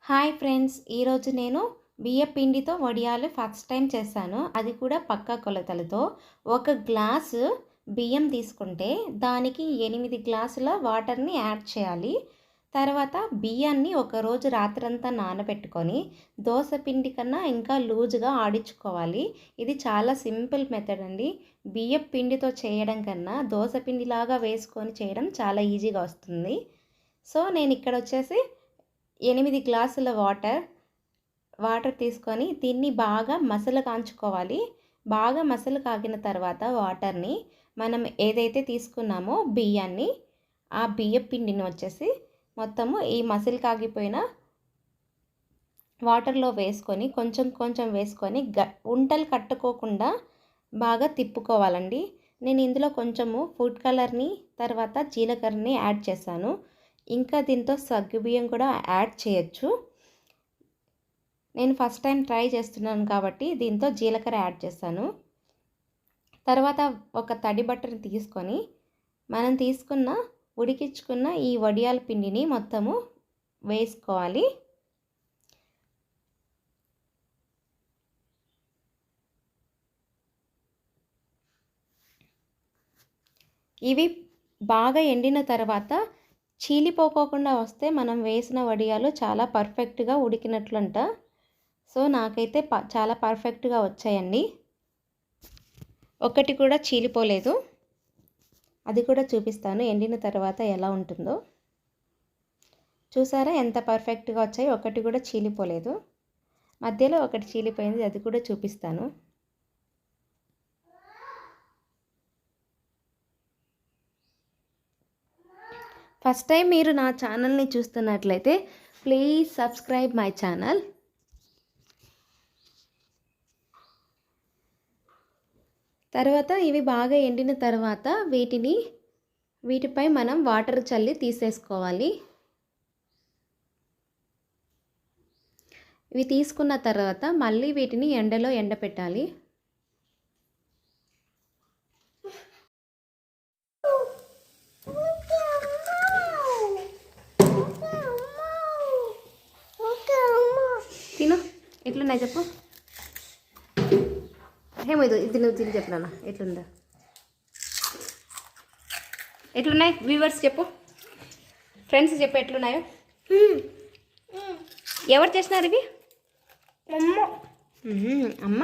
Hi friends, ఈరోజు నేను బియ్య పిండితో వడియాలు ఫస్ట్ టైం చేశాను. అది కూడా పక్కా కొలతలతో. ఒక గ్లాసు బియ్యం తీసుకుంటే దానికి 8 గ్లాసుల వాటర్ని యాడ్ చేయాలి. తర్వాత బియ్యాన్ని ఒకరోజు రాత్రంతా నానబెట్టుకొని దోశ పిండి కన్నా ఇంకా లూజుగా ఆడించుకోవాలి. ఇది చాలా సింపుల్ మెథడ్ అండి. బియ్య పిండితో చేయడం కన్నా దోశ పిండిలాగా వేసుకొని చేయడం చాలా ఈజీగా వస్తుంది. సో నేను ఇక్కడ వచ్చేసి 8 గ్లాసుల వాటర్ తీసుకొని దీన్ని బాగా మసలు కాంచుకోవాలి. బాగా మసలు కాగిన తర్వాత వాటర్ని మనం ఏదైతే తీసుకున్నామో బియ్యాన్ని, ఆ బియ్య పిండిని వచ్చేసి మొత్తము ఈ మసలు కాగిపోయిన వాటర్లో వేసుకొని కొంచెం కొంచెం వేసుకొని ఉంటలు కట్టుకోకుండా బాగా తిప్పుకోవాలండి. నేను ఇందులో కొంచెము ఫుడ్ కలర్ని తర్వాత జీలకర్రని యాడ్ చేశాను. ఇంకా దీంతో సగ్గుబియ్యం కూడా యాడ్ చేయొచ్చు. నేను ఫస్ట్ టైం ట్రై చేస్తున్నాను కాబట్టి దీంతో జీలకర్ర యాడ్ చేశాను. తర్వాత ఒక తడి బట్టని తీసుకొని మనం తీసుకున్న ఉడికించుకున్న ఈ వడియాల పిండిని మొత్తము వేసుకోవాలి. ఇవి బాగా ఎండిన తర్వాత చీలిపోకోకుండా వస్తే మనం వేసిన వడియాలు చాలా పర్ఫెక్ట్గా ఉడికినట్లంట. సో నాకైతే చాలా పర్ఫెక్ట్గా వచ్చాయండి. ఒకటి కూడా చీలిపోలేదు. అది కూడా చూపిస్తాను ఎండిన తర్వాత ఎలా ఉంటుందో. చూసారా ఎంత పర్ఫెక్ట్గా వచ్చాయి, ఒకటి కూడా చీలిపోలేదు. మధ్యలో ఒకటి చీలిపోయింది, అది కూడా చూపిస్తాను. ఫస్ట్ టైం మీరు నా ఛానల్ని చూస్తున్నట్లయితే ప్లీజ్ సబ్స్క్రైబ్ మై ఛానల్. తర్వాత ఇవి బాగా ఎండిన తర్వాత వీటిపై మనం వాటర్ చల్లి తీసేసుకోవాలి. ఇవి తీసుకున్న తర్వాత మళ్ళీ వీటిని ఎండలో ఎండపెట్టాలి. తిను ఎట్లున్నాయి చెప్పు. ఏమో ఇది నువ్వు తిని చెప్పు నాన్న, ఎట్లుందా ఎట్లున్నాయి వ్యూవర్స్ చెప్పు, ఫ్రెండ్స్ చెప్పు ఎట్లున్నాయో. ఎవరు చేసినారు ఇవి? అమ్మ.